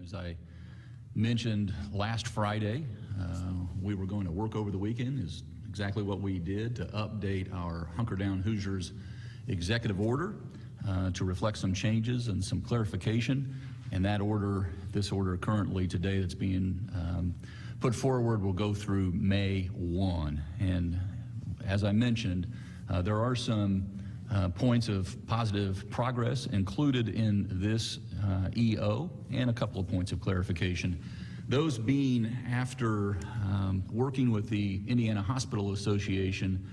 As I mentioned last Friday, we were going to work over the weekend, is exactly what we did, to update our Hunker Down Hoosiers executive order to reflect some changes and some clarification. And that order, this order currently today that's being put forward, will go through May 1. And as I mentioned, there are some points of positive progress included in this EO and a couple of points of clarification. Those being after working with the Indiana Hospital Association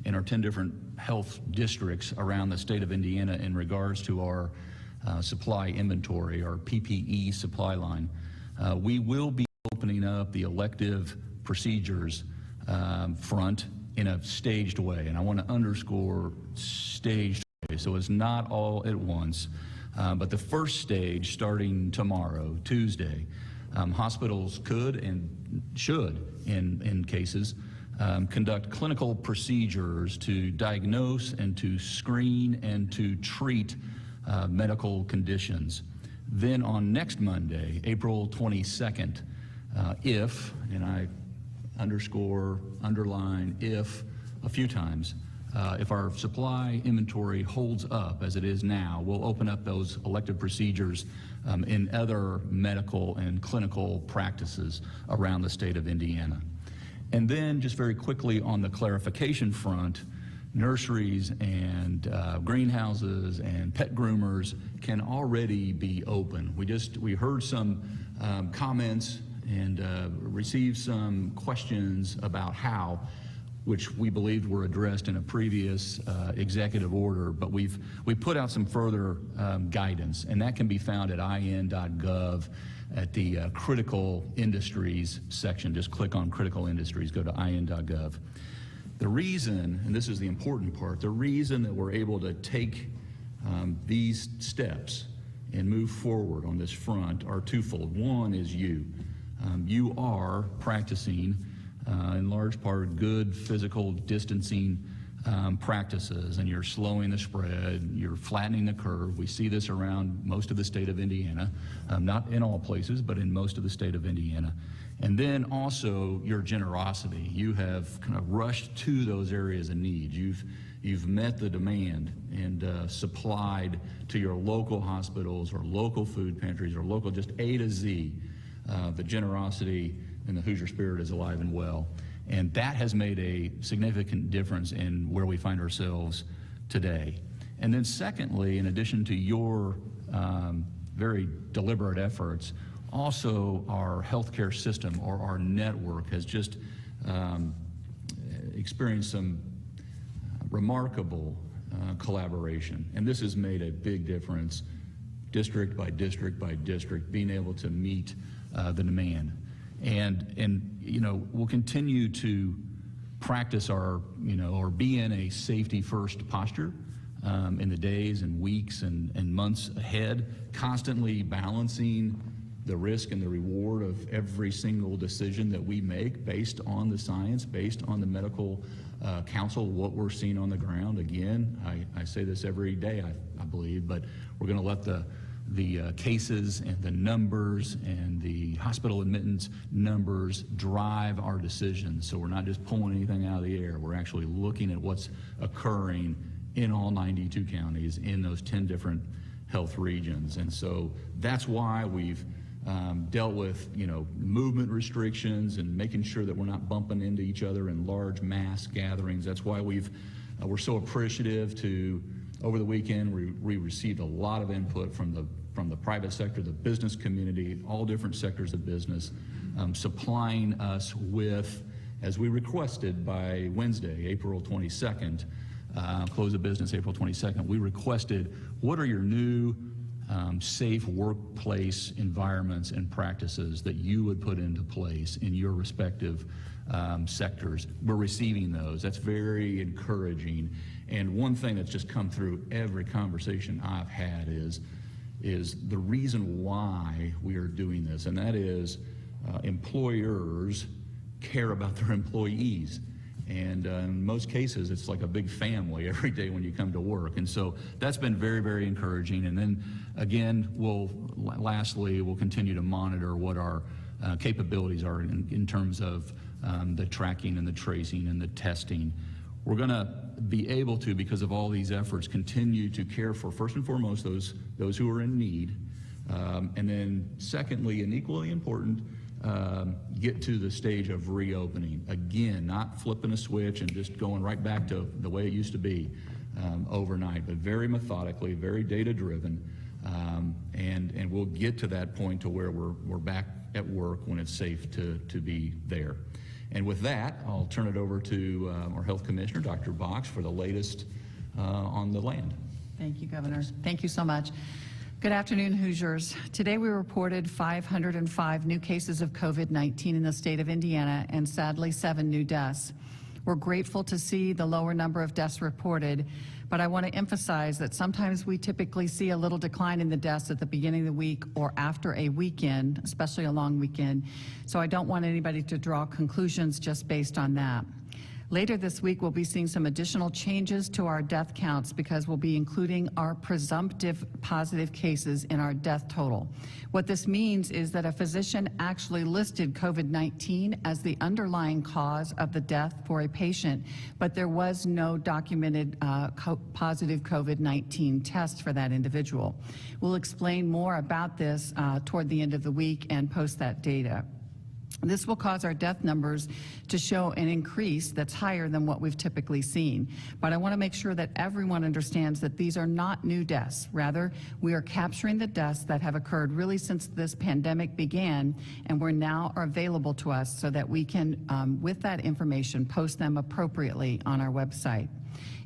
and our 10 different health districts around the state of Indiana in regards to our supply inventory, our PPE supply line. We will be opening up the elective procedures front in a staged way, and I want to underscore staged way, so it's not all at once. But the first stage, starting tomorrow, Tuesday, hospitals could and should, in cases, conduct clinical procedures to diagnose and to screen and to treat medical conditions. Then on next Monday, April 22nd, if, and I underline if a few times, if our supply inventory holds up as it is now, we'll open up those elective procedures in other medical and clinical practices around the state of Indiana. And then just very quickly on the clarification front, nurseries and greenhouses and pet groomers can already be open. We heard some comments and received some questions about how, which we believed were addressed in a previous executive order, but we put out some further guidance, and that can be found at in.gov at the critical industries section. Just click on critical industries, go to in.gov. The reason, and this is the important part, the reason that we're able to take these steps and move forward on this front are twofold. One is you. You are practicing, in large part, good physical distancing practices, and you're slowing the spread, you're flattening the curve. We see this around most of the state of Indiana, not in all places, but in most of the state of Indiana. And then also your generosity. You have kind of rushed to those areas of need. You've met the demand and supplied to your local hospitals or local food pantries or local, just A to Z. The generosity and the Hoosier spirit is alive and well. And that has made a significant difference in where we find ourselves today. And then secondly, in addition to your very deliberate efforts, also our healthcare system or our network has just experienced some remarkable collaboration. And this has made a big difference, district by district by district, being able to meet the demand. And we'll continue to practice our, or be in a safety first posture in the days and weeks and months ahead, constantly balancing the risk and the reward of every single decision that we make based on the science, based on the medical counsel, what we're seeing on the ground. Again, I say this every day, I believe, but we're going to let the cases and the numbers and the hospital admittance numbers drive our decisions. So we're not just pulling anything out of the air. We're actually looking at what's occurring in all 92 counties in those 10 different health regions. And so that's why we've dealt with, movement restrictions and making sure that we're not bumping into each other in large mass gatherings. That's why we're so appreciative to, over the weekend, we received a lot of input from the private sector, the business community, all different sectors of business, supplying us with, as we requested by Wednesday, April 22nd, close of business April 22nd, we requested, what are your new safe workplace environments and practices that you would put into place in your respective sectors? We're receiving those. That's very encouraging. And one thing that's just come through every conversation I've had is the reason why we are doing this, and that is employers care about their employees. And in most cases, it's like a big family every day when you come to work. And so that's been very, very encouraging. And then again, lastly, we'll continue to monitor what our capabilities are in terms of the tracking and the tracing and the testing. We're going to be able to, because of all these efforts, continue to care for, first and foremost, those who are in need. And then secondly, and equally important, get to the stage of reopening. Again, not flipping a switch and just going right back to the way it used to be overnight, but very methodically, very data-driven, and we'll get to that point to where we're back at work when it's safe to be there. And with that, I'll turn it over to our Health Commissioner, Dr. Box, for the latest on the land. Thank you, Governor. Thank you so much. Good afternoon, Hoosiers. Today we reported 505 new cases of COVID-19 in the state of Indiana and sadly 7 new deaths. We're grateful to see the lower number of deaths reported, but I want to emphasize that sometimes we typically see a little decline in the deaths at the beginning of the week or after a weekend, especially a long weekend. So I don't want anybody to draw conclusions just based on that. Later this week, we'll be seeing some additional changes to our death counts because we'll be including our presumptive positive cases in our death total. What this means is that a physician actually listed COVID-19 as the underlying cause of the death for a patient, but there was no documented positive COVID-19 test for that individual. We'll explain more about this toward the end of the week and post that data. This will cause our death numbers to show an increase that's higher than what we've typically seen. But I want to make sure that everyone understands that these are not new deaths. Rather, we are capturing the deaths that have occurred really since this pandemic began and are now available to us so that we can, with that information, post them appropriately on our website.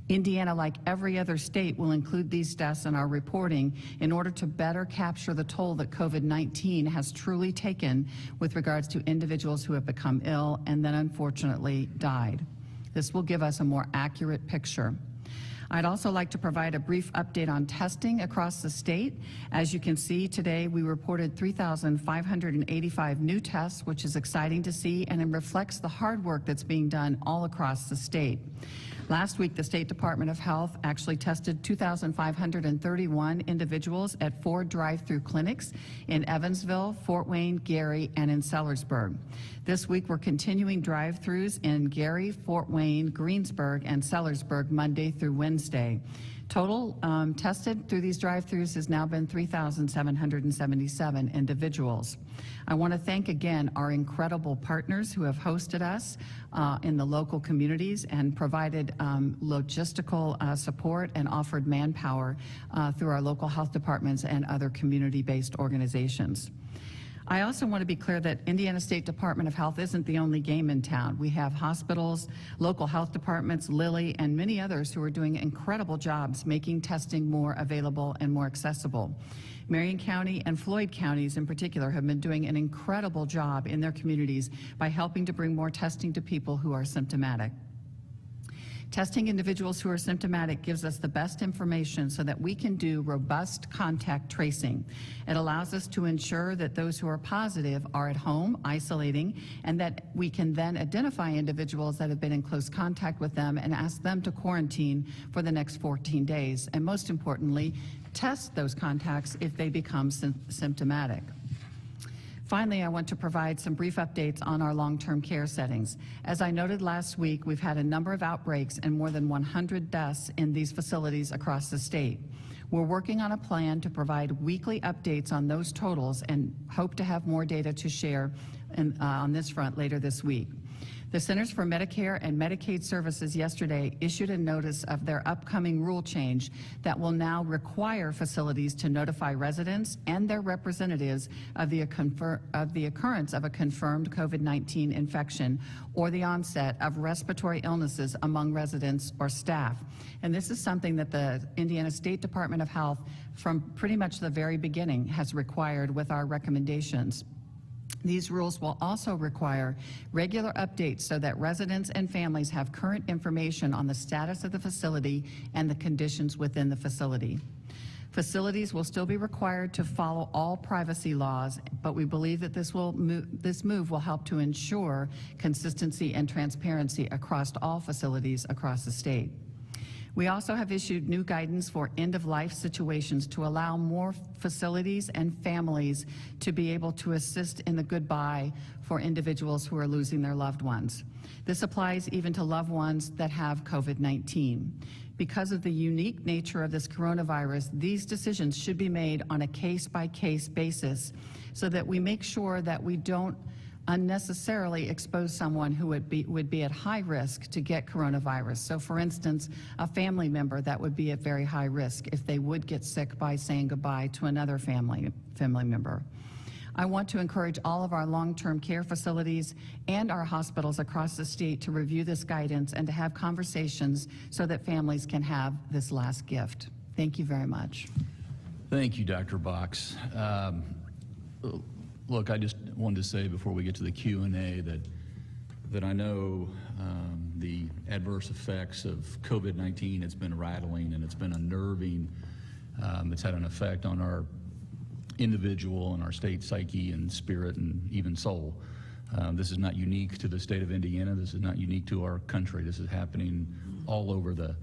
Indiana, like every other state, will include these deaths in our reporting in order to better capture the toll that COVID-19 has truly taken with regards to individuals who have become ill and then unfortunately died. This will give us a more accurate picture. I'd also like to provide a brief update on testing across the state. As you can see today, we reported 3,585 new tests, which is exciting to see, and it reflects the hard work that's being done all across the state. Last week, the State Department of Health actually tested 2,531 individuals at 4 drive-through clinics in Evansville, Fort Wayne, Gary, and in Sellersburg. This week, we're continuing drive-throughs in Gary, Fort Wayne, Greensburg, and Sellersburg Monday through Wednesday. Total tested through these drive-throughs has now been 3,777 individuals. I want to thank again our incredible partners who have hosted us in the local communities and provided logistical support and offered manpower through our local health departments and other community-based organizations. I also want to be clear that Indiana State Department of Health isn't the only game in town. We have hospitals, local health departments, Lilly, and many others who are doing incredible jobs making testing more available and more accessible. Marion County and Floyd counties in particular have been doing an incredible job in their communities by helping to bring more testing to people who are symptomatic. Testing individuals who are symptomatic gives us the best information so that we can do robust contact tracing. It allows us to ensure that those who are positive are at home isolating and that we can then identify individuals that have been in close contact with them and ask them to quarantine for the next 14 days. And most importantly, test those contacts if they become symptomatic. Finally, I want to provide some brief updates on our long-term care settings. As I noted last week, we've had a number of outbreaks and more than 100 deaths in these facilities across the state. We're working on a plan to provide weekly updates on those totals and hope to have more data to share on this front later this week. The Centers for Medicare and Medicaid Services yesterday issued a notice of their upcoming rule change that will now require facilities to notify residents and their representatives of the occurrence of a confirmed COVID-19 infection or the onset of respiratory illnesses among residents or staff. And this is something that the Indiana State Department of Health, from pretty much the very beginning, has required with our recommendations. These rules will also require regular updates so that residents and families have current information on the status of the facility and the conditions within the facility. Facilities will still be required to follow all privacy laws, but we believe that this move will help to ensure consistency and transparency across all facilities across the state. We also have issued new guidance for end-of-life situations to allow more facilities and families to be able to assist in the goodbye for individuals who are losing their loved ones. This applies even to loved ones that have COVID-19. Because of the unique nature of this coronavirus, these decisions should be made on a case-by-case basis so that we make sure that we don't unnecessarily expose someone who would be at high risk to get coronavirus. So for instance, a family member that would be at very high risk if they would get sick by saying goodbye to another family member. I want to encourage all of our long-term care facilities and our hospitals across the state to review this guidance and to have conversations so that families can have this last gift. Thank you very much. Thank you, Dr. Box. Look, I just wanted to say before we get to the Q&A that I know the adverse effects of COVID-19, it's been rattling and it's been unnerving. It's had an effect on our individual and our state psyche and spirit and even soul. This is not unique to the state of Indiana. This is not unique to our country. This is happening all over the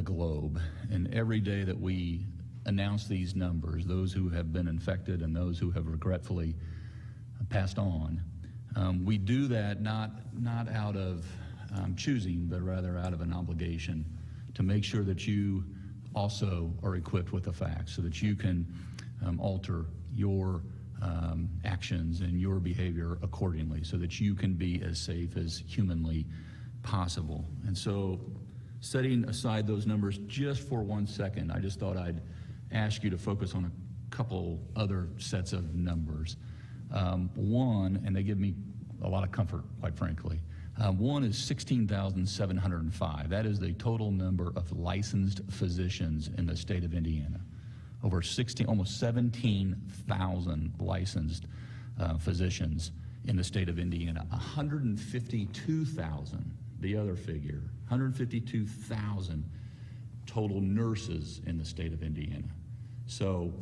globe. And every day that we announce these numbers, those who have been infected and those who have regretfully passed on, we do that not out of choosing, but rather out of an obligation to make sure that you also are equipped with the facts so that you can alter your actions and your behavior accordingly so that you can be as safe as humanly possible. And so setting aside those numbers just for 1 second, I just thought I'd ask you to focus on a couple other sets of numbers. One, and they give me a lot of comfort, quite frankly. One is 16,705. That is the total number of licensed physicians in the state of Indiana. Over almost 17,000 licensed physicians in the state of Indiana. 152,000, the other figure, 152,000 total nurses in the state of Indiana. So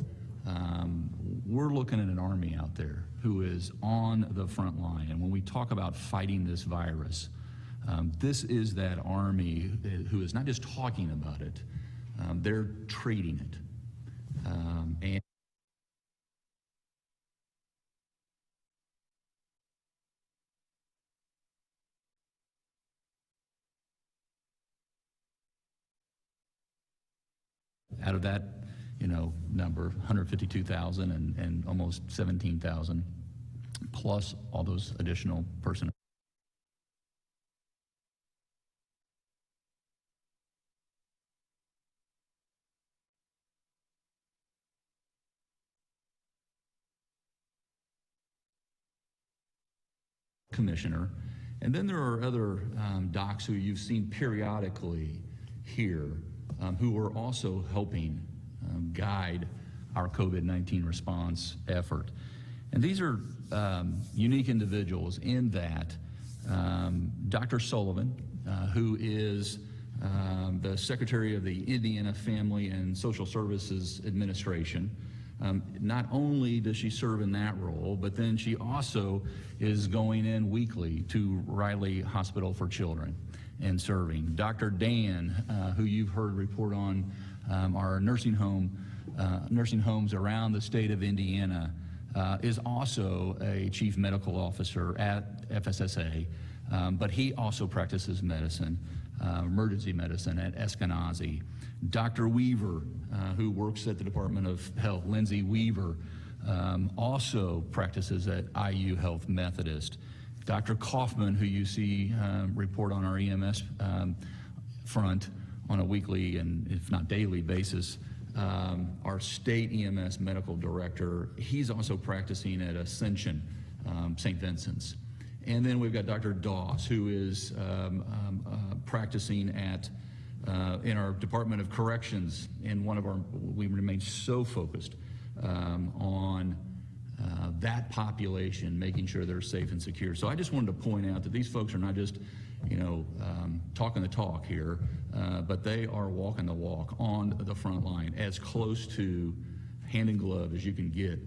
we're looking at an army out there who is on the front line. And when we talk about fighting this virus, this is that army who is not just talking about it, they're treating it. And out of that, number, 152,000 and almost 17,000, plus all those additional personnel. Commissioner. And then there are other docs who you've seen periodically here who are also helping guide our COVID-19 response effort. And these are unique individuals in that Dr. Sullivan, who is the Secretary of the Indiana Family and Social Services Administration. Not only does she serve in that role, but then she also is going in weekly to Riley Hospital for Children and serving. Dr. Dan, who you've heard report on our nursing homes around the state of Indiana, is also a chief medical officer at FSSA, but he also practices medicine, emergency medicine at Eskenazi. Dr. Weaver, who works at the Department of Health, Lindsay Weaver, also practices at IU Health Methodist. Dr. Kaufman, who you see report on our EMS front on a weekly and if not daily basis, our state EMS medical director, he's also practicing at Ascension, St. Vincent's. And then we've got Dr. Doss, who is practicing at in our Department of Corrections. In we remain so focused on that population, making sure they're safe and secure. So I just wanted to point out that these folks are not just talking the talk here, but they are walking the walk on the front line, as close to hand in glove as you can get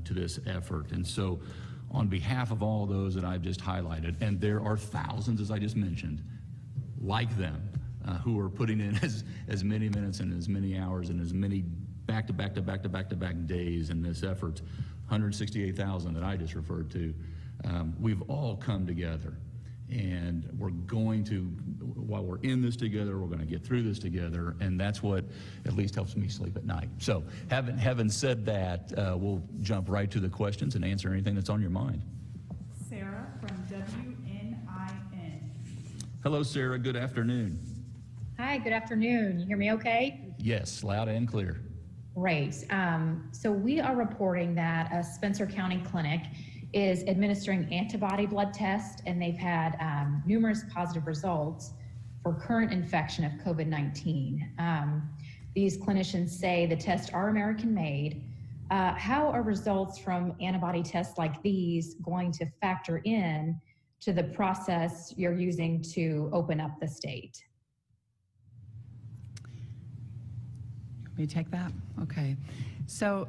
to this effort. And so on behalf of all those that I've just highlighted, and there are thousands, as I just mentioned, like them, who are putting in as many minutes and as many hours and as many back-to-back days in this effort, 168,000 that I just referred to, we've all come together. And we're going to, while we're in this together, we're going to get through this together, and that's what at least helps me sleep at night. So having said that, we'll jump right to the questions and answer anything that's on your mind. Sarah from WNIN. Hello, Sarah. Good afternoon. Hi, good afternoon. You hear me okay? Yes, loud and clear. Great. So we are reporting that a Spencer County clinic is administering antibody blood tests, and they've had numerous positive results for current infection of COVID-19. These clinicians say the tests are American made. How are results from antibody tests like these going to factor in to the process you're using to open up the state? May I take that? Okay. So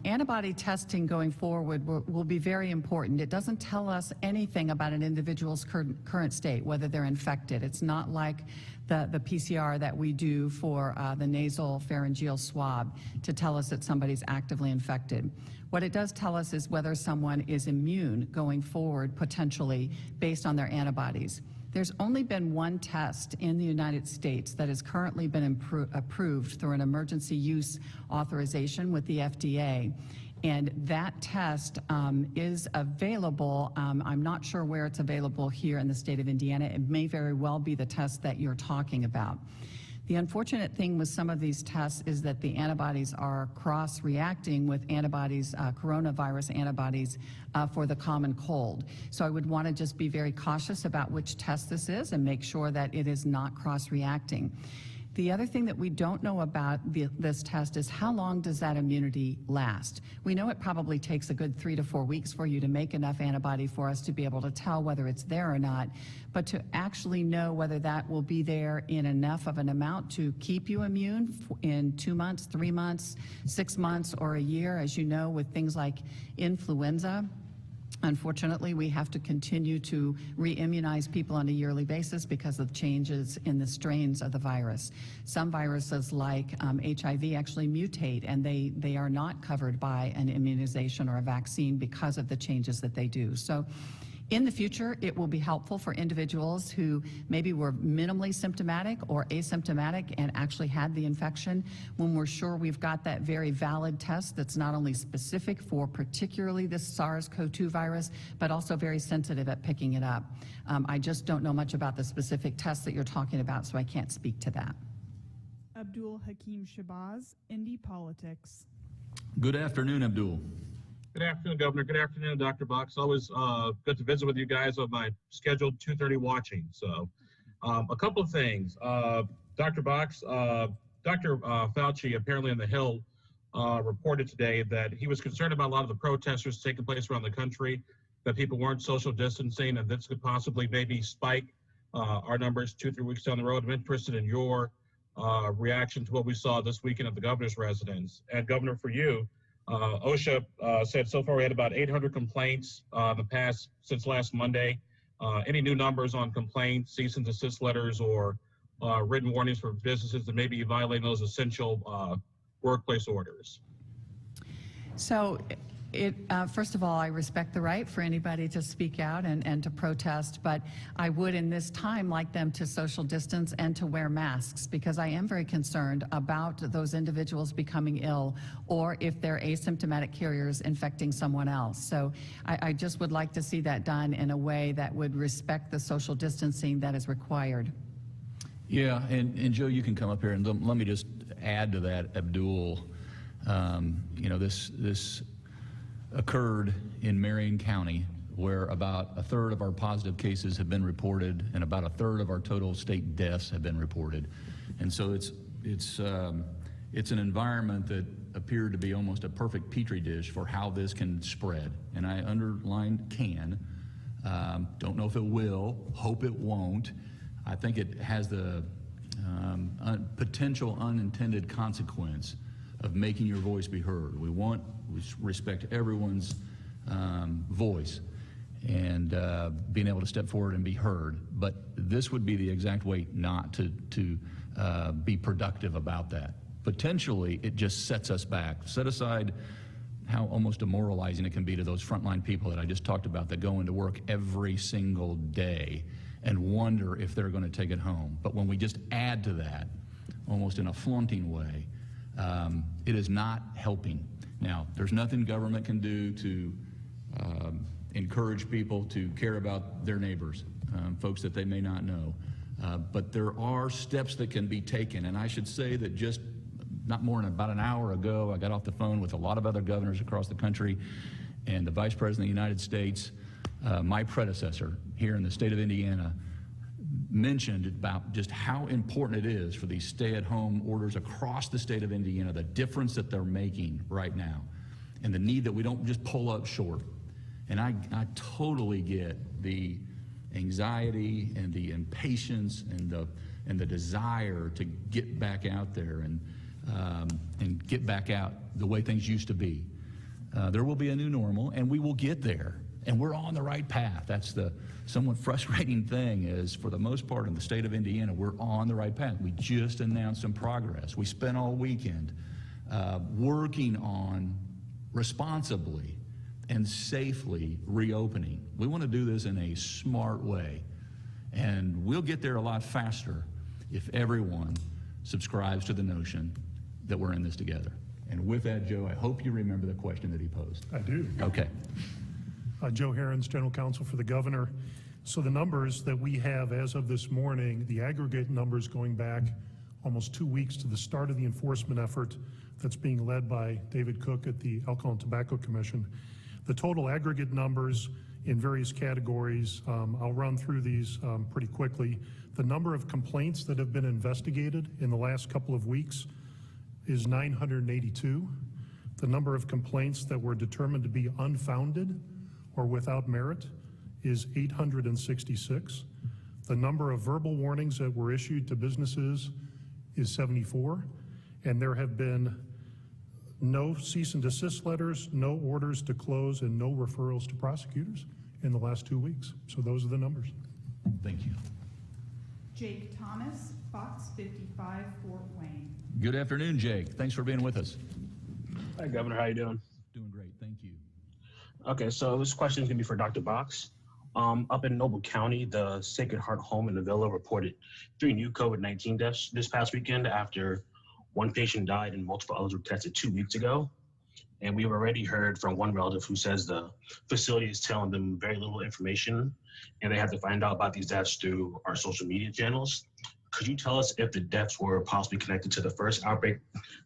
antibody testing going forward will be very important. It doesn't tell us anything about an individual's current state, whether they're infected. It's not like the PCR that we do for the nasal pharyngeal swab to tell us that somebody's actively infected. What it does tell us is whether someone is immune going forward, potentially, based on their antibodies. There's only been one test in the United States that has currently been approved through an emergency use authorization with the FDA. And that test is available. I'm not sure where it's available here in the state of Indiana. It may very well be the test that you're talking about. The unfortunate thing with some of these tests is that the antibodies are cross-reacting with antibodies, coronavirus antibodies for the common cold. So I would want to just be very cautious about which test this is and make sure that it is not cross-reacting. The other thing that we don't know about this test is how long does that immunity last? We know it probably takes a good 3 to 4 weeks for you to make enough antibody for us to be able to tell whether it's there or not, but to actually know whether that will be there in enough of an amount to keep you immune in 2 months, 3 months, 6 months, or a year. As you know, with things like influenza, unfortunately, we have to continue to re-immunize people on a yearly basis because of changes in the strains of the virus. Some viruses like HIV actually mutate, and they are not covered by an immunization or a vaccine because of the changes that they do. So in the future, it will be helpful for individuals who maybe were minimally symptomatic or asymptomatic and actually had the infection, when we're sure we've got that very valid test that's not only specific for particularly this SARS-CoV-2 virus, but also very sensitive at picking it up. I just don't know much about the specific test that you're talking about, so I can't speak to that. Abdul Hakim Shabazz, Indy Politics. Good afternoon, Abdul. Good afternoon, Governor. Good afternoon, Dr. Box. Always good to visit with you guys on my scheduled 2:30 watching. So a couple of things. Dr. Box, Dr. Fauci, apparently on the Hill, reported today that he was concerned about a lot of the protesters taking place around the country, that people weren't social distancing, and this could possibly maybe spike our numbers 2-3 weeks down the road. I'm interested in your reaction to what we saw this weekend at the governor's residence. And Governor, for you, OSHA said so far we had about 800 complaints since last Monday. Any new numbers on complaints, cease and desist letters, or written warnings for businesses that may be violating those essential workplace orders? So first of all, I respect the right for anybody to speak out and to protest, but I would in this time like them to social distance and to wear masks, because I am very concerned about those individuals becoming ill, or if they're asymptomatic carriers infecting someone else. So I just would like to see that done in a way that would respect the social distancing that is required. Yeah, and Joe, you can come up here and let me just add to that, Abdul. This occurred in Marion County, where about a third of our positive cases have been reported and about a third of our total state deaths have been reported. And so it's an environment that appeared to be almost a perfect petri dish for how this can spread. And I underline can, Don't know if it will, hope it won't. I think it has the potential unintended consequence of making your voice be heard. We respect everyone's voice and being able to step forward and be heard, but this would be the exact way not to be productive about that. Potentially, it just sets us back. Set aside how almost demoralizing it can be to those frontline people that I just talked about that go into work every single day and wonder if they're going to take it home. But when we just add to that, almost in a flaunting way, it is not helping. Now, there's nothing government can do to encourage people to care about their neighbors, folks that they may not know. But there are steps that can be taken, and I should say that just not more than about an hour ago, I got off the phone with a lot of other governors across the country, and the Vice President of the United States, my predecessor here in the state of Indiana, mentioned about just how important it is for these stay-at-home orders across the state of Indiana, the difference that they're making right now, and the need that we don't just pull up short. And I totally get the anxiety and the impatience and the desire to get back out there and get back out the way things used to be. There will be a new normal, and we will get there, and we're on the right path. That's the somewhat frustrating thing is, for the most part in the state of Indiana, we're on the right path. We just announced some progress. We spent all weekend working on responsibly and safely reopening. We want to do this in a smart way, and we'll get there a lot faster if everyone subscribes to the notion that we're in this together. And with that, Joe, I hope you remember the question that he posed. I do. Okay. Joe Herons, General Counsel for the Governor. So the numbers that we have as of this morning, the aggregate numbers going back almost 2 weeks to the start of the enforcement effort that's being led by David Cook at the Alcohol and Tobacco Commission. The total aggregate numbers in various categories, I'll run through these pretty quickly. The number of complaints that have been investigated in the last couple of weeks is 982. The number of complaints that were determined to be unfounded or without merit is 866. The number of verbal warnings that were issued to businesses is 74. And there have been no cease and desist letters, no orders to close, and no referrals to prosecutors in the last 2 weeks. So those are the numbers. Thank you. Jake Thomas, Fox 55, Fort Wayne. Good afternoon, Jake. Thanks for being with us. Hi, Governor. How you doing? Doing great. Thank you. Okay, so this question is going to be for Dr. Box. Up in Noble County, the Sacred Heart Home in the Villa reported 3 new COVID-19 deaths this past weekend after one patient died and multiple others were tested 2 weeks ago. And we've already heard from one relative who says the facility is telling them very little information and they have to find out about these deaths through our social media channels. Could you tell us if the deaths were possibly connected to the first outbreak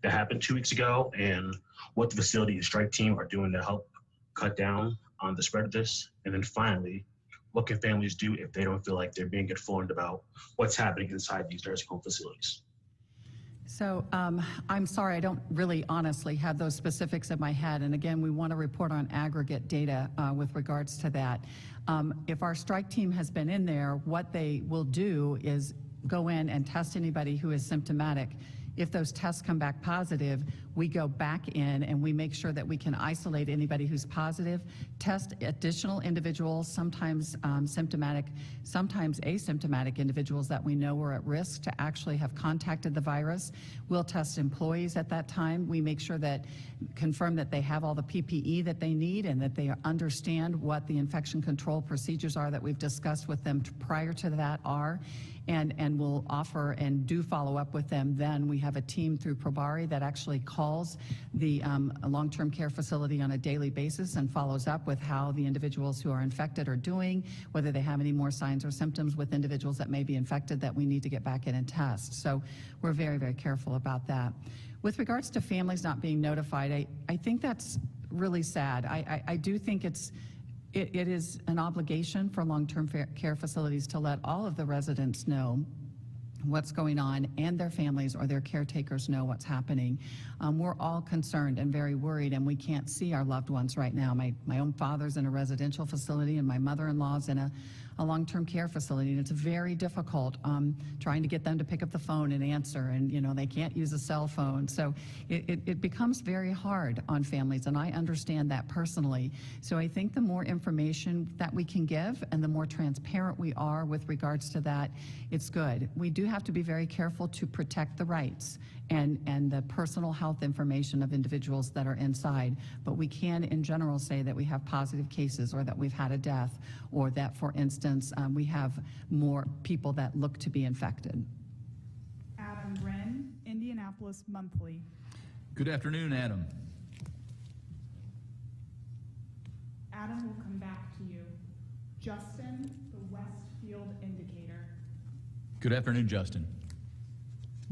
that happened 2 weeks ago and what the facility and strike team are doing to help cut down on the spread of this? And then finally, what can families do if they don't feel like they're being informed about what's happening inside these nursing home facilities? So I'm sorry, I don't really honestly have those specifics in my head. And again, we want to report on aggregate data with regards to that. If our strike team has been in there, what they will do is go in and test anybody who is symptomatic. If those tests come back positive, we go back in and we make sure that we can isolate anybody who's positive, test additional individuals, sometimes symptomatic, sometimes asymptomatic individuals that we know are at risk to actually have contacted the virus. We'll test employees at that time. We make sure that, confirm that they have all the PPE that they need and that they understand what the infection control procedures are that we've discussed with them prior to that are. And we'll offer and do follow up with them. Then we have a team through Probari that actually calls the long-term care facility on a daily basis and follows up with how the individuals who are infected are doing, whether they have any more signs or symptoms with individuals that may be infected that we need to get back in and test. So we're very, very careful about that. With regards to families not being notified, I think that's really sad. I do think it is an obligation for long-term care facilities to let all of the residents know what's going on, and their families or their caretakers know what's happening. We're all concerned and very worried, and we can't see our loved ones right now. My own father's in a residential facility, and my mother-in-law's in a long-term care facility, and it's very difficult trying to get them to pick up the phone and answer, and they can't use a cell phone. So it becomes very hard on families, and I understand that personally. So I think the more information that we can give and the more transparent we are with regards to that, it's good. We do have to be very careful to protect the rights and the personal health information of individuals that are inside. But we can, in general, say that we have positive cases or that we've had a death or that, for instance, we have more people that look to be infected. Adam Wren, Indianapolis Monthly. Good afternoon, Adam. Adam will come back to you. Justin, the Westfield Indicator. Good afternoon, Justin.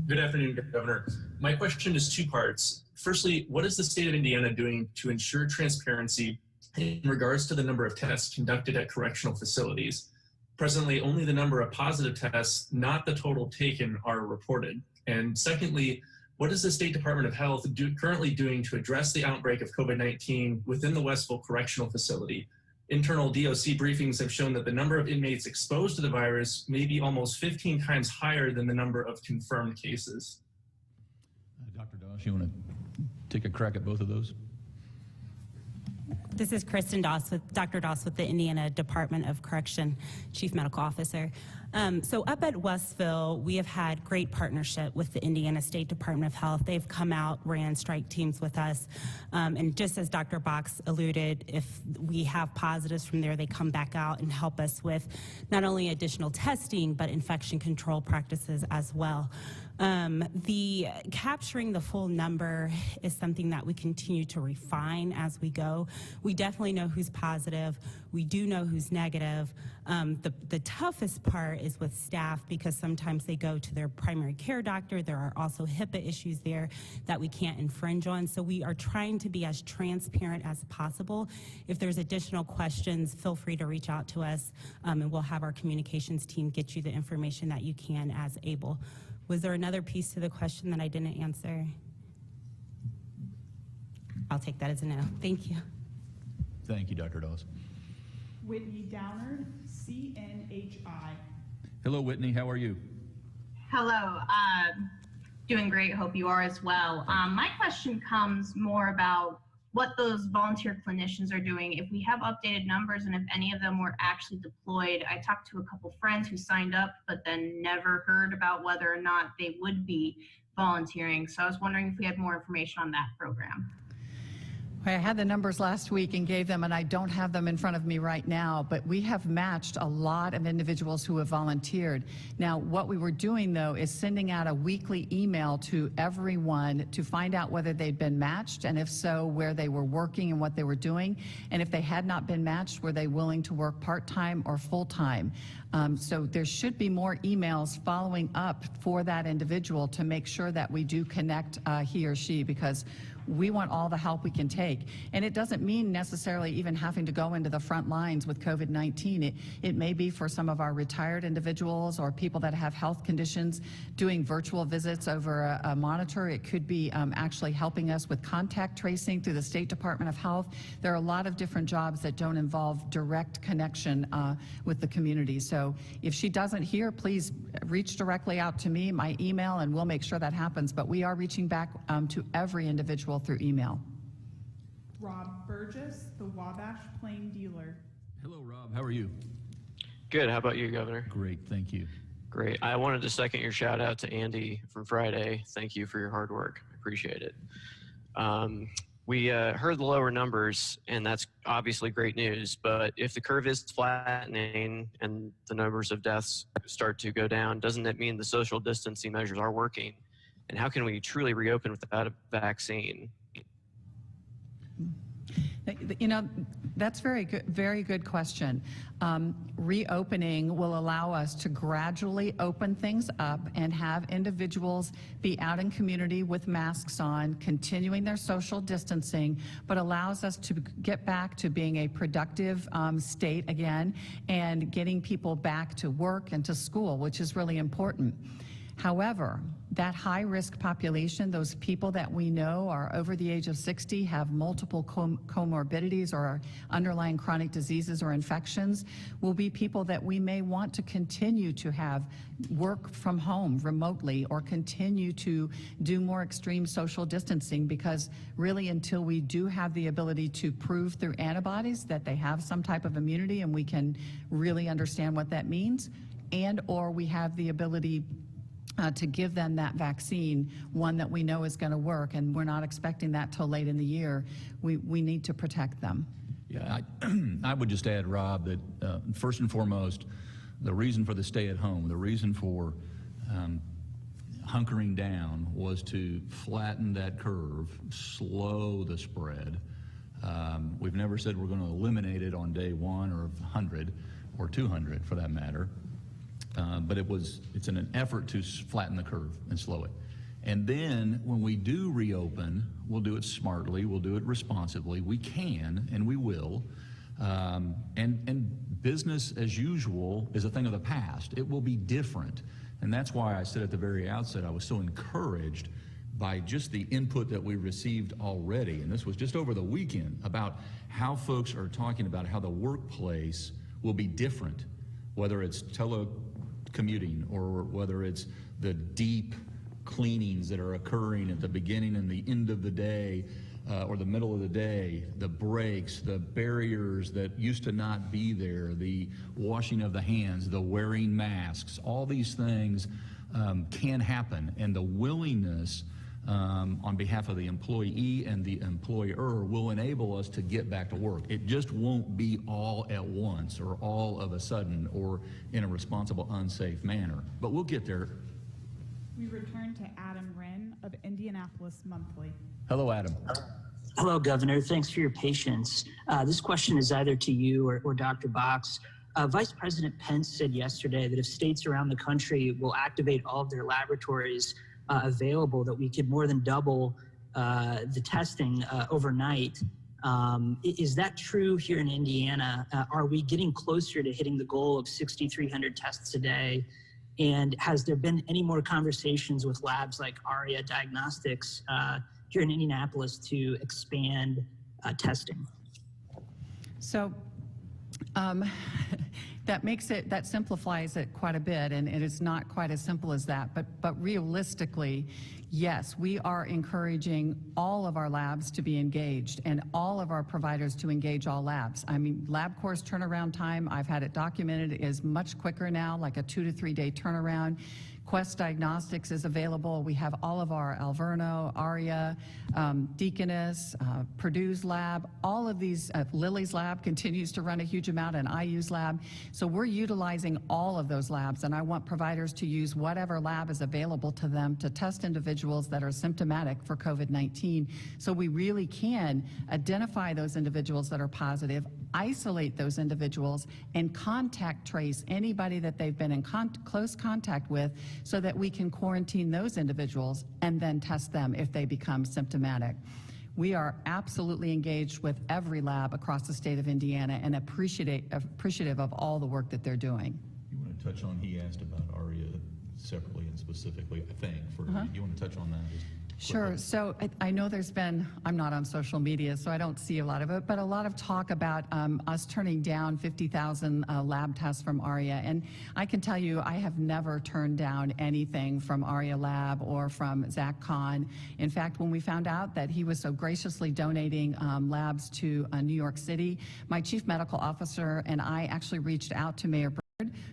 Good afternoon, Governor. My question is two parts. Firstly, what is the state of Indiana doing to ensure transparency in regards to the number of tests conducted at correctional facilities? Presently, only the number of positive tests, not the total taken, are reported. And secondly, what is the State Department of Health currently doing to address the outbreak of COVID-19 within the Westville Correctional Facility? Internal DOC briefings have shown that the number of inmates exposed to the virus may be almost 15 times higher than the number of confirmed cases. Dr. Doss, you want to take a crack at both of those? This is Kristen Doss with Dr. Doss with the Indiana Department of Correction, Chief Medical Officer. So up at Westville, we have had great partnership with the Indiana State Department of Health. They've come out, ran strike teams with us. And just as Dr. Box alluded, if we have positives from there, they come back out and help us with not only additional testing, but infection control practices as well. The capturing the full number is something that we continue to refine as we go. We definitely know who's positive. We do know who's negative. The toughest part is with staff because sometimes they go to their primary care doctor. There are also HIPAA issues there that we can't infringe on. So we are trying to be as transparent as possible. If there's additional questions, feel free to reach out to us, and we'll have our communications team get you the information that you can as able. Was there another piece to the question that I didn't answer? I'll take that as a no. Thank you. Thank you, Dr. Doss. Whitney Downard, CNHI. Hello, Whitney. How are you? Hello, doing great. Hope you are as well. My question comes more about what those volunteer clinicians are doing. If we have updated numbers and if any of them were actually deployed. I talked to a couple friends who signed up, but then never heard about whether or not they would be volunteering. So I was wondering if we had more information on that program. I had the numbers last week and gave them, and I don't have them in front of me right now, but we have matched a lot of individuals who have volunteered. Now, what we were doing, though, is sending out a weekly email to everyone to find out whether they'd been matched, and if so, where they were working and what they were doing. And if they had not been matched, were they willing to work part-time or full-time? So there should be more emails following up for that individual to make sure that we do connect he or she, because we want all the help we can take. And it doesn't mean necessarily even having to go into the front lines with COVID-19. It may be for some of our retired individuals or people that have health conditions doing virtual visits over a monitor. It could be actually helping us with contact tracing through the State Department of Health. There are a lot of different jobs that don't involve direct connection with the community. So if she doesn't hear, please reach directly out to me, my email, and we'll make sure that happens. But we are reaching back to every individual through email. Rob Burgess, the Wabash Plain Dealer. Hello, Rob. How are you? Good. How about you, Governor? Great. Thank you. Great. I wanted to second your shout out to Andy from Friday. Thank you for your hard work. I appreciate it. We heard the lower numbers, and that's obviously great news. But if the curve is flattening and the numbers of deaths start to go down, doesn't that mean the social distancing measures are working? And how can we truly reopen without a vaccine? You know, that's very good question. Reopening will allow us to gradually open things up and have individuals be out in community with masks on, continuing their social distancing, but allows us to get back to being a productive state again and getting people back to work and to school, which is really important. However, that high-risk population, those people that we know are over the age of 60, have multiple comorbidities or underlying chronic diseases or infections, will be people that we may want to continue to have work from home remotely or continue to do more extreme social distancing, because really until we do have the ability to prove through antibodies that they have some type of immunity and we can really understand what that means, and or we have the ability to give them that vaccine, one that we know is going to work, and we're not expecting that till late in the year, we need to protect them. Yeah, I would just add, Rob, that first and foremost, the reason for the stay at home, the reason for hunkering down was to flatten that curve, slow the spread. We've never said we're going to eliminate it on day 1 or 100 or 200 for that matter. But it's an effort to flatten the curve and slow it. And then when we do reopen, we'll do it smartly, we'll do it responsibly. We can and we will. And business as usual is a thing of the past. It will be different. And that's why I said at the very outset I was so encouraged by just the input that we received already. And this was just over the weekend, about how folks are talking about how the workplace will be different, whether it's telecommuting or whether it's the deep cleanings that are occurring at the beginning and the end of the day, or the middle of the day, the breaks, the barriers that used to not be there, the washing of the hands, the wearing masks, all these things can happen, and the willingness on behalf of the employee and the employer will enable us to get back to work. It just won't be all at once or all of a sudden or in a responsible, unsafe manner, but we'll get there. We return to Adam Wren of Indianapolis Monthly. Hello, Adam. Hello, Governor. Thanks for your patience. This question is either to you or Dr. Box. Vice President Pence said yesterday that if states around the country will activate all of their laboratories available, that we could more than double the testing overnight. Is that true here in Indiana? Are we getting closer to hitting the goal of 6,300 tests a day? And has there been any more conversations with labs like ARIA Diagnostics here in Indianapolis to expand testing? So that simplifies it quite a bit, and it is not quite as simple as that. But realistically, yes, we are encouraging all of our labs to be engaged and all of our providers to engage all labs. I mean, LabCorp's turnaround time, I've had it documented, is much quicker now, like a 2 to 3 day turnaround. Quest Diagnostics is available. We have all of our Alverno, ARIA, Deaconess, Purdue's lab, all of these, Lily's lab continues to run a huge amount, and IU's lab. So we're utilizing all of those labs, and I want providers to use whatever lab is available to them to test individuals that are symptomatic for COVID-19. So we really can identify those individuals that are positive, isolate those individuals, and contact trace anybody that they've been in close contact with, so that we can quarantine those individuals and then test them if they become symptomatic. We are absolutely engaged with every lab across the state of Indiana and appreciative of all the work that they're doing. You want to touch on, he asked about ARIA separately and specifically, I think. You want to touch on that? Sure. So I know there's been, I'm not on social media, so I don't see a lot of it, but a lot of talk about us turning down 50,000 lab tests from ARIA. And I can tell you, I have never turned down anything from ARIA Lab or from Zach Kahn. In fact, when we found out that he was so graciously donating labs to New York City, my chief medical officer and I actually reached out to Mayor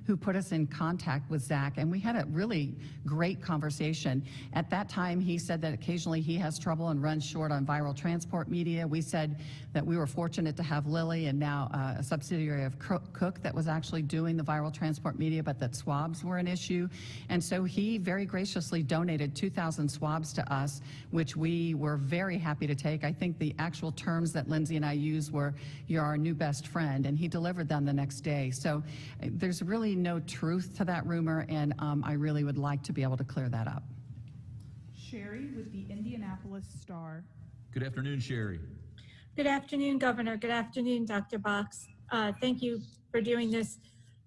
who put us in contact with Zach, and we had a really great conversation. At that time, he said that occasionally he has trouble and runs short on viral transport media. We said that we were fortunate to have Lilly and now a subsidiary of Cook that was actually doing the viral transport media, but that swabs were an issue. And so he very graciously donated 2,000 swabs to us, which we were very happy to take. I think the actual terms that Lindsay and I used were, "You're our new best friend," and he delivered them the next day. So there's really no truth to that rumor, and I really would like to be able to clear that up. Sherry with the Indianapolis Star. Good afternoon, Sherry. Good afternoon, Governor. Good afternoon, Dr. Box. Thank you for doing this.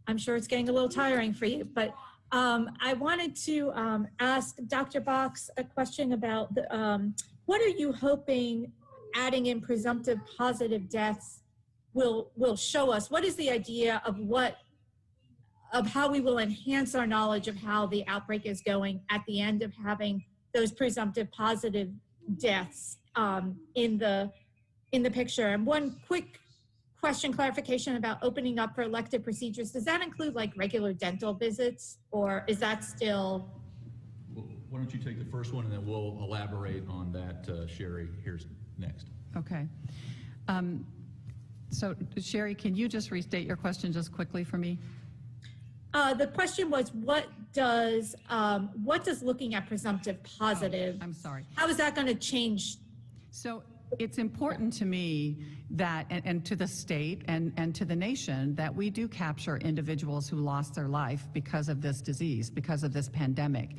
I'm sure it's getting a little tiring for you, but I wanted to ask Dr. Box a question about what are you hoping adding in presumptive positive deaths will show us? What is the idea of how we will enhance our knowledge of how the outbreak is going at the end of having those presumptive positive deaths in the picture? And one quick question, clarification about opening up for elective procedures. Does that include like regular dental visits, or is that still? Well, why don't you take the first one and then we'll elaborate on that, Sherry, here's next. Okay. So Sherry, can you just restate your question just quickly for me? The question was, what does looking at presumptive positive? I'm sorry. How is that going to change? So it's important to me that, and to the state and to the nation, that we do capture individuals who lost their life because of this disease, because of this pandemic.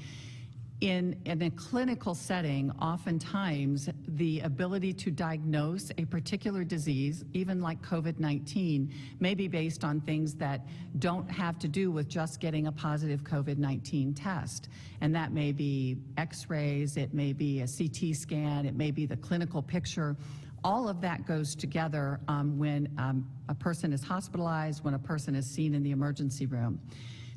In a clinical setting, oftentimes the ability to diagnose a particular disease, even like COVID-19, may be based on things that don't have to do with just getting a positive COVID-19 test. And that may be x-rays, it may be a CT scan, it may be the clinical picture. All of that goes together when a person is hospitalized, when a person is seen in the emergency room.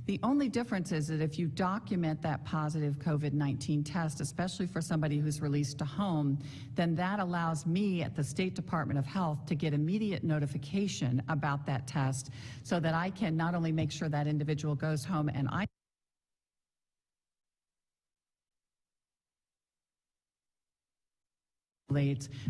The only difference is that if you document that positive COVID-19 test, especially for somebody who's released to home, then that allows me at the State Department of Health to get immediate notification about that test so that I can not only make sure that individual goes home and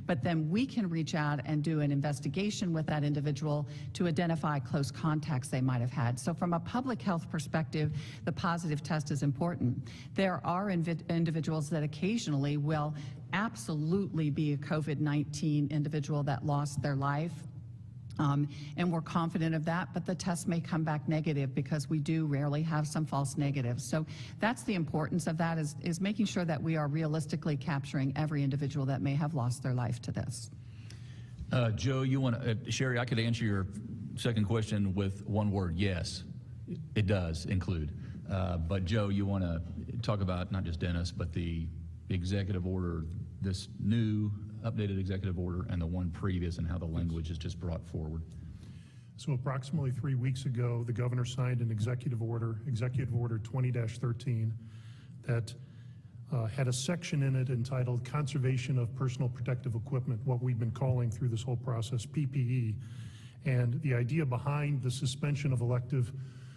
but then we can reach out and do an investigation with that individual to identify close contacts they might have had. So from a public health perspective, the positive test is important. There are individuals that occasionally will absolutely be a COVID-19 individual that lost their life. And we're confident of that, but the test may come back negative because we do rarely have some false negatives. So that's the importance of that, is making sure that we are realistically capturing every individual that may have lost their life to this. Joe, you want to, Sherry, I could answer your second question with one word, yes, it does include. But Joe, you want to talk about not just Dennis, but the executive order, this new updated executive order and the one previous, and how the language is just brought forward. So approximately 3 weeks ago, the governor signed an executive order 20-13, that had a section in it entitled Conservation of Personal Protective Equipment, what we've been calling through this whole process PPE. And the idea behind the suspension of elective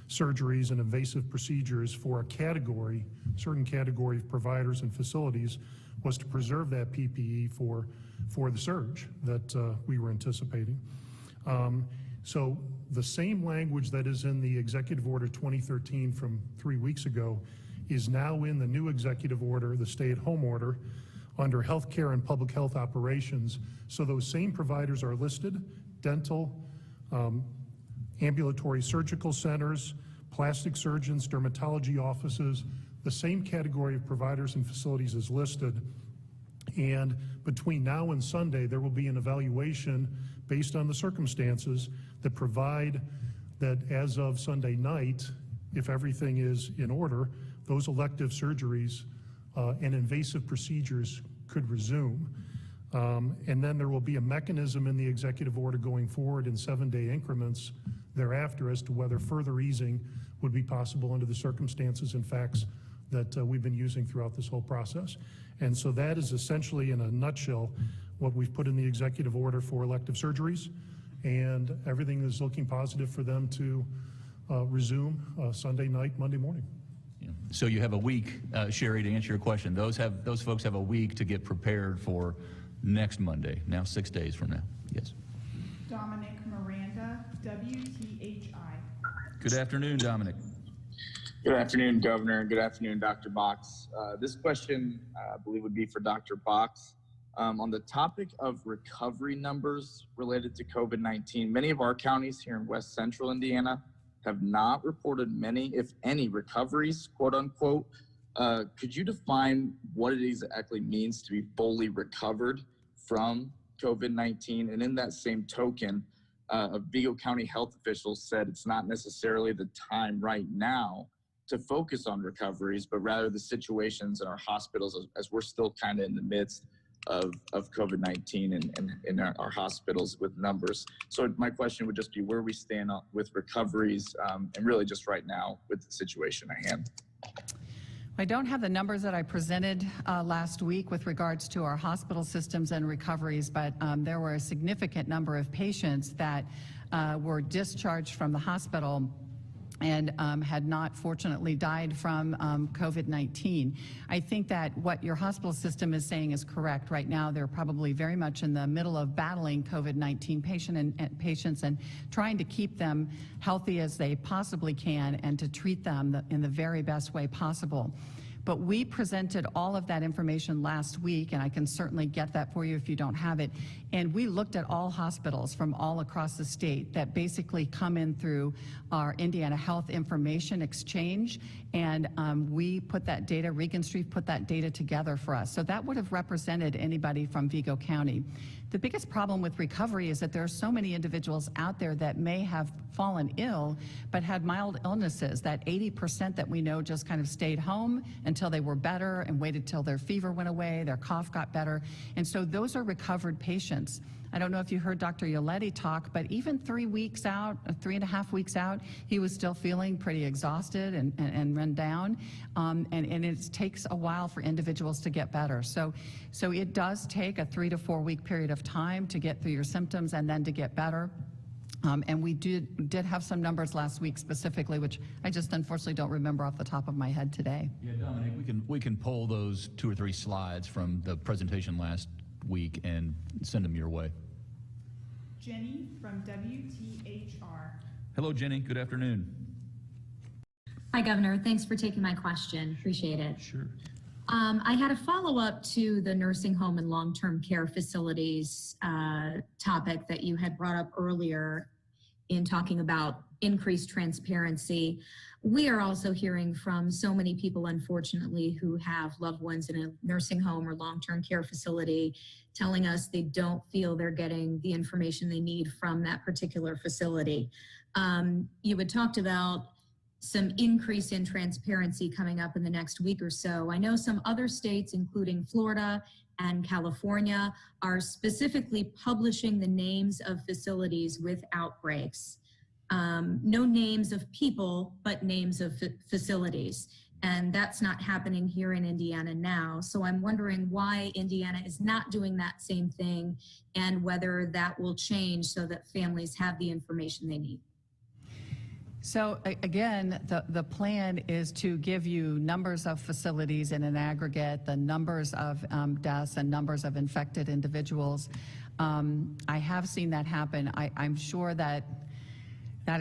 surgeries and invasive procedures for a category, certain category of providers and facilities, was to preserve that PPE for the surge that we were anticipating. So the same language that is in the Executive Order 2013 from 3 weeks ago is now in the new Executive Order, the stay-at-home order, under healthcare and public health operations. So those same providers are listed: dental, ambulatory surgical centers, plastic surgeons, dermatology offices. The same category of providers and facilities is listed. And between now and Sunday, there will be an evaluation based on the circumstances that provide that as of Sunday night, if everything is in order, those elective surgeries and invasive procedures could resume. And then there will be a mechanism in the executive order going forward in 7-day increments thereafter as to whether further easing would be possible under the circumstances and facts that we've been using throughout this whole process. And so that is essentially, in a nutshell, what we've put in the executive order for elective surgeries, and everything is looking positive for them to resume Sunday night, Monday morning. Yeah. So you have a week, Sherry, to answer your question. Those folks have a week to get prepared for next Monday, now 6 days from now. Yes. Dominic Miranda, WTHI. Good afternoon, Dominic. Good afternoon, Governor. Good afternoon, Dr. Box. This question, I believe, would be for Dr. Box. On the topic of recovery numbers related to COVID-19, many of our counties here in West Central Indiana have not reported many, if any, recoveries, quote unquote. Could you define what it exactly means to be fully recovered from COVID-19? And in that same token, Vigo County health officials said it's not necessarily the time right now to focus on recoveries, but rather the situations in our hospitals as we're still kind of in the midst of COVID-19 and in our hospitals with numbers. So my question would just be where we stand with recoveries and really just right now with the situation at hand. I don't have the numbers that I presented last week with regards to our hospital systems and recoveries, but there were a significant number of patients that were discharged from the hospital and had not fortunately died from COVID-19. I think that what your hospital system is saying is correct. Right now, they're probably very much in the middle of battling COVID-19 patients and trying to keep them healthy as they possibly can and to treat them in the very best way possible. But we presented all of that information last week, and I can certainly get that for you if you don't have it. And we looked at all hospitals from all across the state that basically come in through our Indiana Health Information Exchange, and we put that data, Regan Street put that data together for us. So that would have represented anybody from Vigo County. The biggest problem with recovery is that there are so many individuals out there that may have fallen ill but had mild illnesses. That 80% that we know just kind of stayed home until they were better and waited till their fever went away, their cough got better. And so those are recovered patients. I don't know if you heard Dr. Yoletti talk, but even 3 weeks out, 3.5 weeks out, he was still feeling pretty exhausted and run down. And it takes a while for individuals to get better. So it does take a 3 to 4 week period of time to get through your symptoms and then to get better. And we did have some numbers last week specifically, which I just unfortunately don't remember off the top of my head today. Yeah, Dominic, we can pull those 2 or 3 slides from the presentation last week and send them your way. Jenny from WTHR. Hello, Jenny. Good afternoon. Hi, Governor. Thanks for taking my question. Appreciate it. Sure. I had a follow-up to the nursing home and long-term care facilities topic that you had brought up earlier in talking about increased transparency. We are also hearing from so many people, unfortunately, who have loved ones in a nursing home or long-term care facility telling us they don't feel they're getting the information they need from that particular facility. You had talked about some increase in transparency coming up in the next week or so. I know some other states, including Florida and California, are specifically publishing the names of facilities with outbreaks. No names of people, but names of facilities. And that's not happening here in Indiana now. So I'm wondering why Indiana is not doing that same thing and whether that will change so that families have the information they need. So again, the plan is to give you numbers of facilities in an aggregate, the numbers of deaths and numbers of infected individuals. I have seen that happen. I'm sure that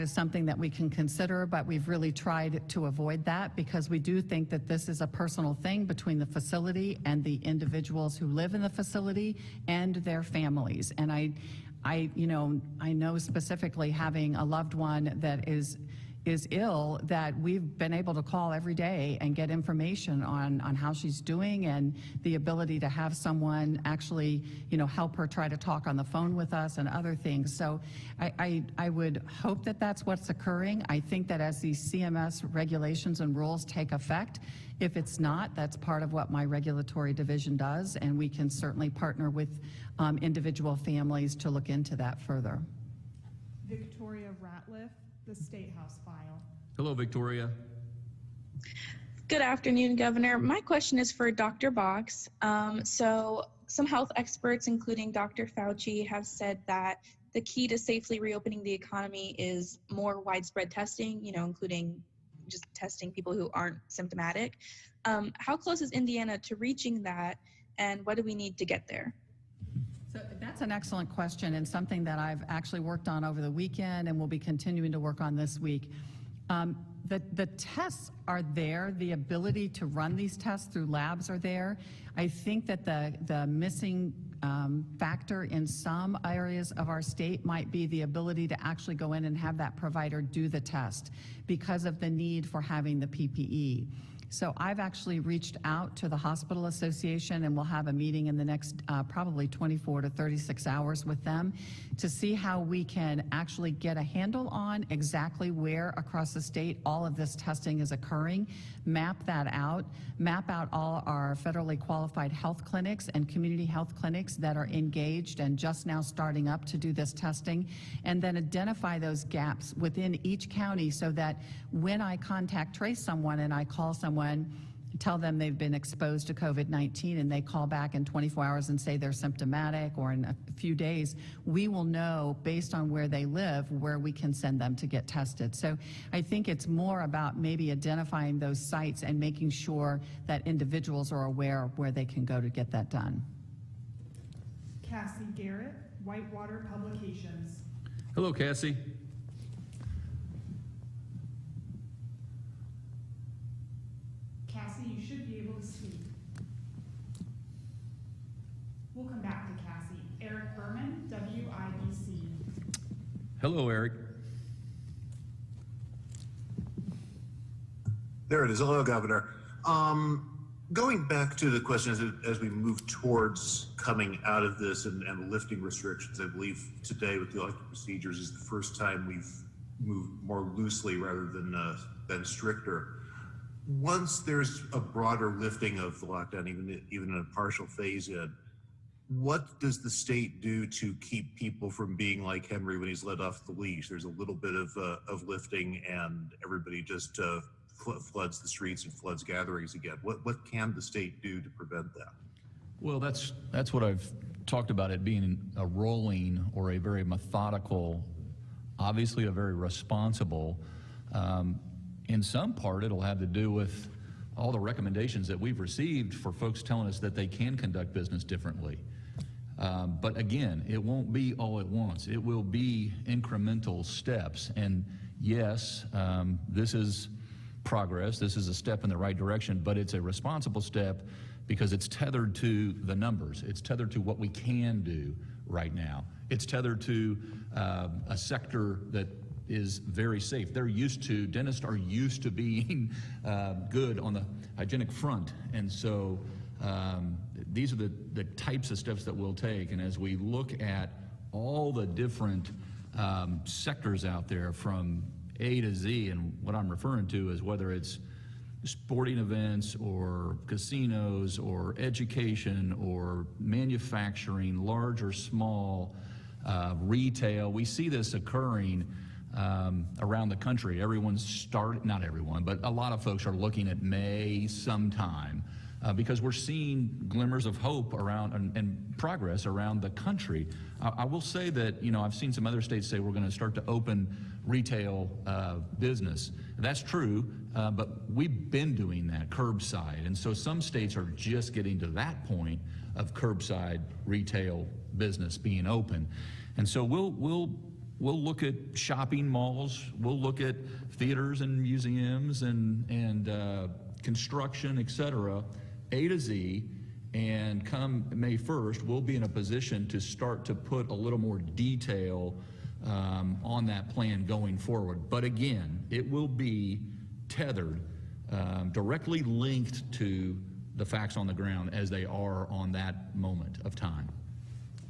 is something that we can consider, but we've really tried to avoid that because we do think that this is a personal thing between the facility and the individuals who live in the facility and their families. And I know specifically having a loved one that is ill that we've been able to call every day and get information on how she's doing and the ability to have someone actually, help her try to talk on the phone with us and other things. So I would hope that that's what's occurring. I think that as these CMS regulations and rules take effect, if it's not, that's part of what my regulatory division does, and we can certainly partner with individual families to look into that further. Victoria Ratliff, the State House file. Hello, Victoria. Good afternoon, Governor. My question is for Dr. Box. So some health experts, including Dr. Fauci, have said that the key to safely reopening the economy is more widespread testing, including just testing people who aren't symptomatic. How close is Indiana to reaching that, and what do we need to get there? So that's an excellent question and something that I've actually worked on over the weekend and will be continuing to work on this week. The tests are there. The ability to run these tests through labs are there. I think that the missing factor in some areas of our state might be the ability to actually go in and have that provider do the test because of the need for having the PPE. So I've actually reached out to the Hospital Association, and we'll have a meeting in the next probably 24 to 36 hours with them to see how we can actually get a handle on exactly where across the state all of this testing is occurring, map that out, map out all our federally qualified health clinics and community health clinics that are engaged and just now starting up to do this testing, and then identify those gaps within each county so that when I contact trace someone and I call someone, tell them they've been exposed to COVID-19 and they call back in 24 hours and say they're symptomatic, or in a few days, we will know based on where they live where we can send them to get tested. So I think it's more about maybe identifying those sites and making sure that individuals are aware of where they can go to get that done. Cassie Garrett, Whitewater Publications. Hello, Cassie. Cassie, you should be able to speak. We'll come back to Cassie. Eric Berman, WIBC. Hello, Eric. There it is. Hello, Governor. Going back to the question as we move towards coming out of this and lifting restrictions, I believe today with the elective procedures is the first time we've moved more loosely rather than stricter. Once there's a broader lifting of the lockdown, even in a partial phase in, what does the state do to keep people from being like Henry when he's let off the leash? There's a little bit of lifting and everybody just floods the streets and floods gatherings again. What can the state do to prevent that? Well, that's what I've talked about, it being a rolling or a very methodical, obviously a very responsible. In some part, it'll have to do with all the recommendations that we've received for folks telling us that they can conduct business differently. But again, it won't be all at once. It will be incremental steps. And yes, this is progress. This is a step in the right direction, but it's a responsible step because it's tethered to the numbers. It's tethered to what we can do right now. It's tethered to a sector that is very safe. Dentists are used to being good on the hygienic front. And so these are the types of steps that we'll take. And as we look at all the different sectors out there from A to Z, and what I'm referring to is whether it's sporting events or casinos or education or manufacturing, large or small, retail, we see this occurring around the country. Not everyone, but a lot of folks are looking at May sometime because we're seeing glimmers of hope around and progress around the country. I will say that, I've seen some other states say we're going to start to open retail business. That's true, but we've been doing that curbside. And so some states are just getting to that point of curbside retail business being open. And so we'll look at shopping malls, we'll look at theaters and museums and construction, et cetera, A to Z, and come May 1st, we'll be in a position to start to put a little more detail on that plan going forward. But again, it will be tethered, directly linked to the facts on the ground as they are on that moment of time.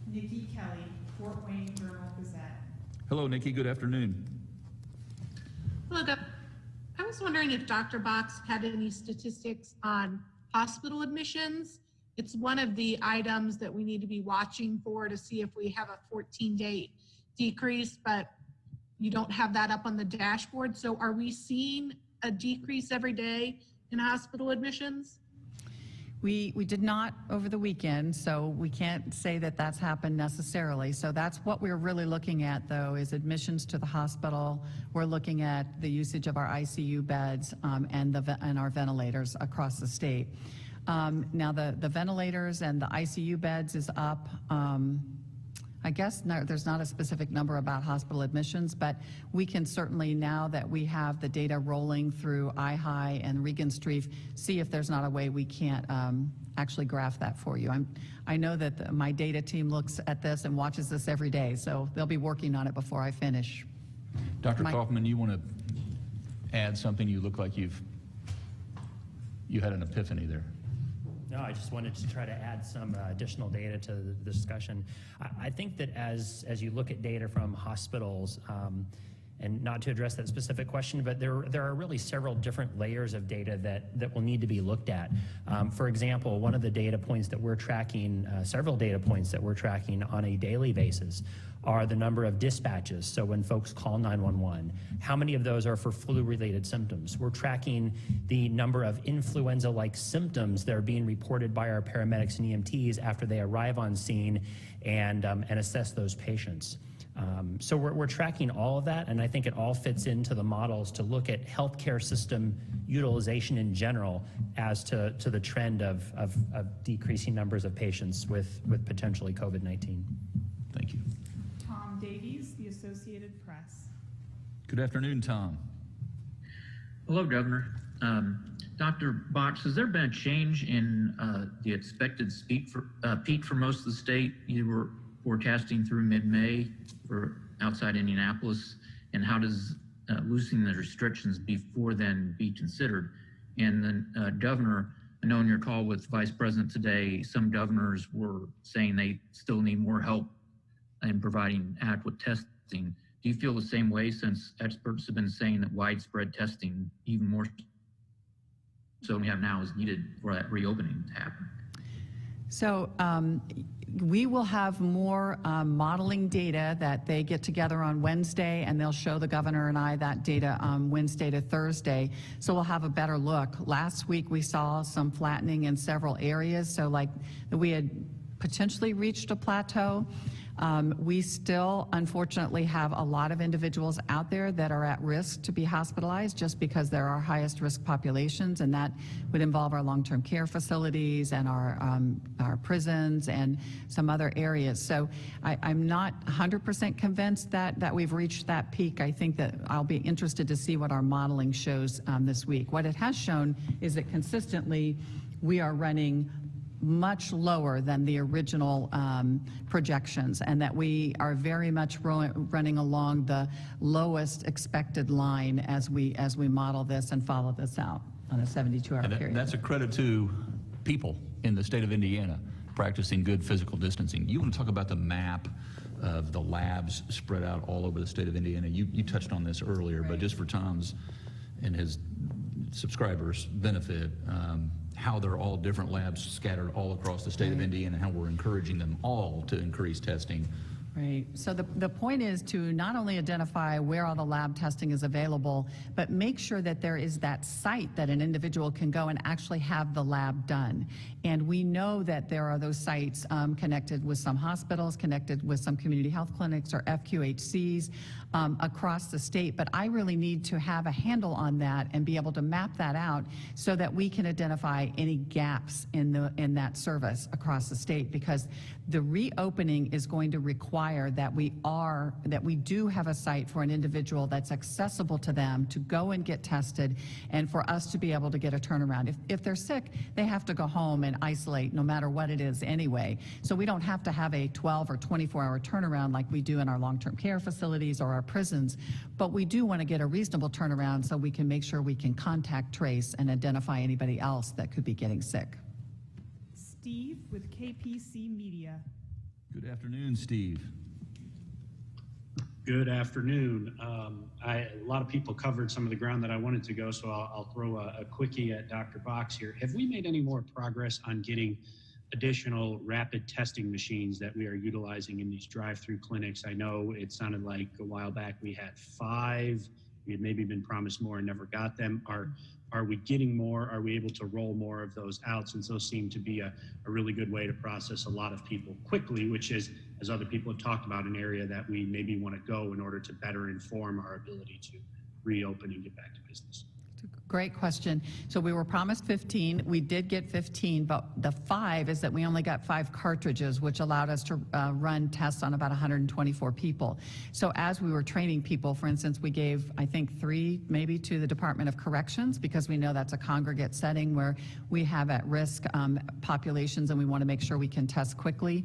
Nikki Kelly, Fort Wayne Journal-Gazette. Hello, Nikki. Good afternoon. Hello, Doc. I was wondering if Dr. Box had any statistics on hospital admissions. It's one of the items that we need to be watching for to see if we have a 14-day decrease, but you don't have that up on the dashboard. So are we seeing a decrease every day in hospital admissions? We did not over the weekend, so we can't say that that's happened necessarily. So that's what we're really looking at, though, is admissions to the hospital. We're looking at the usage of our ICU beds and our ventilators across the state. Now, the ventilators and the ICU beds is up. I guess there's not a specific number about hospital admissions, but we can certainly, now that we have the data rolling through iHigh and Regenstrief, see if there's not a way we can't actually graph that for you. I know that my data team looks at this and watches this every day, so they'll be working on it before I finish. Dr. Kaufman, you want to add something? You look like you've... you had an epiphany there. No, I just wanted to try to add some additional data to the discussion. I think that as you look at data from hospitals, and not to address that specific question, but there are really several different layers of data that will need to be looked at. For example, one of the data points that we're tracking, several data points that we're tracking on a daily basis are the number of dispatches. So when folks call 911, how many of those are for flu-related symptoms? We're tracking the number of influenza-like symptoms that are being reported by our paramedics and EMTs after they arrive on scene and assess those patients. So we're tracking all of that, and I think it all fits into the models to look at healthcare system utilization in general as to the trend of decreasing numbers of patients with potentially COVID-19. Thank you. Tom Davies, The Associated Press. Good afternoon, Tom. Hello, Governor. Dr. Box, has there been a change in the expected peak for most of the state? You were forecasting through mid-May for outside Indianapolis, and how does loosening the restrictions before then be considered? And then, Governor, I know in your call with Vice President today, some governors were saying they still need more help in providing adequate testing. Do you feel the same way, since experts have been saying that widespread testing, even more so than we have now, is needed for that reopening to happen? So we will have more modeling data that they get together on Wednesday, and they'll show the governor and I that data Wednesday to Thursday. So we'll have a better look. Last week we saw some flattening in several areas. So like we had potentially reached a plateau. We still, unfortunately, have a lot of individuals out there that are at risk to be hospitalized just because they're our highest risk populations, and that would involve our long-term care facilities and our prisons and some other areas. So I'm not 100% convinced that we've reached that peak. I think that I'll be interested to see what our modeling shows this week. What it has shown is that consistently we are running much lower than the original projections, and that we are very much running along the lowest expected line as we model this and follow this out on a 72-hour period. That's a credit to people in the state of Indiana practicing good physical distancing. You want to talk about the map of the labs spread out all over the state of Indiana? You touched on this earlier, right. But just for Tom's and his subscribers' benefit, how they're all different labs scattered all across the state of Indiana, and how we're encouraging them all to increase testing. Right. So the point is to not only identify where all the lab testing is available, but make sure that there is that site that an individual can go and actually have the lab done. And we know that there are those sites connected with some hospitals, connected with some community health clinics or FQHCs across the state. But I really need to have a handle on that and be able to map that out so that we can identify any gaps in that service across the state, because the reopening is going to require that we do have a site for an individual that's accessible to them to go and get tested, and for us to be able to get a turnaround. If they're sick, they have to go home and isolate no matter what it is anyway. So we don't have to have a 12 or 24-hour turnaround like we do in our long-term care facilities or our prisons, but we do want to get a reasonable turnaround so we can make sure we can contact trace and identify anybody else that could be getting sick. Steve with KPC Media. Good afternoon, Steve. Good afternoon. A lot of people covered some of the ground that I wanted to go, so I'll throw a quickie at Dr. Box here. Have we made any more progress on getting additional rapid testing machines that we are utilizing in these drive-through clinics? I know it sounded like a while back we had 5. We had maybe been promised more and never got them. Are we getting more? Are we able to roll more of those out, since those seem to be a really good way to process a lot of people quickly, which is, as other people have talked about, an area that we maybe want to go in order to better inform our ability to reopen and get back to business? Great question. So we were promised 15. We did get 15, but the 5 is that we only got 5 cartridges, which allowed us to run tests on about 124 people. So as we were training people, for instance, we gave, I think, 3 maybe to the Department of Corrections, because we know that's a congregate setting where we have at-risk populations, and we want to make sure we can test quickly.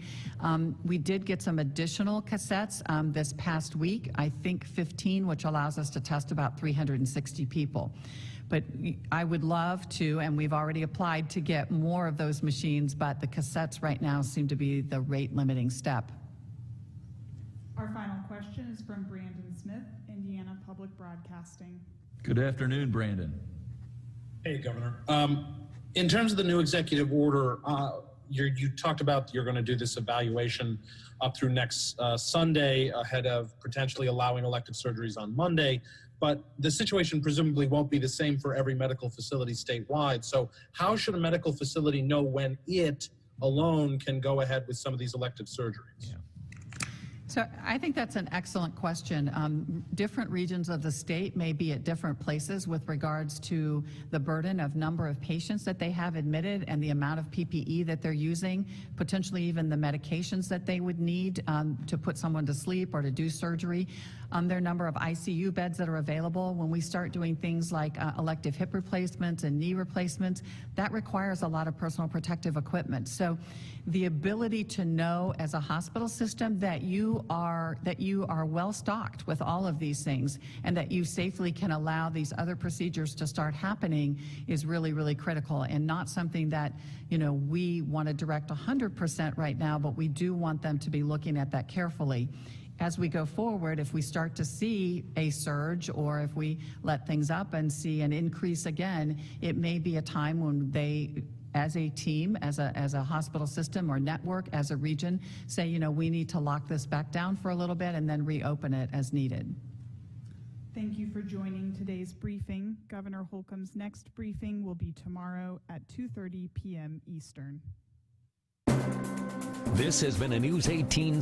We did get some additional cassettes this past week, I think 15, which allows us to test about 360 people. But But I would love to, and we've already applied to get more of those machines, but the cassettes right now seem to be the rate limiting step. Our final question is from Brandon Smith, Indiana Public Broadcasting. Good afternoon, Brandon. Hey, Governor. In terms of the new executive order, you talked about you're going to do this evaluation up through next Sunday ahead of potentially allowing elective surgeries on Monday. But the situation presumably won't be the same for every medical facility statewide. So how should a medical facility know when it alone can go ahead with some of these elective surgeries? Yeah. So I think that's an excellent question. Different regions of the state may be at different places with regards to the burden of number of patients that they have admitted and the amount of PPE that they're using, potentially even the medications that they would need to put someone to sleep or to do surgery. There are a number of ICU beds that are available. When we start doing things like elective hip replacements and knee replacements, that requires a lot of personal protective equipment. So the ability to know as a hospital system that you are well stocked with all of these things and that you safely can allow these other procedures to start happening is really, really critical, and not something that, we want to direct 100% right now, but we do want them to be looking at that carefully. As we go forward, if we start to see a surge or if we let things up and see an increase again, it may be a time when they, as a team, as a hospital system or network, as a region, say, we need to lock this back down for a little bit and then reopen it as needed. Thank you for joining today's briefing. Governor Holcomb's next briefing will be tomorrow at 2:30 p.m. Eastern. This has been a News 18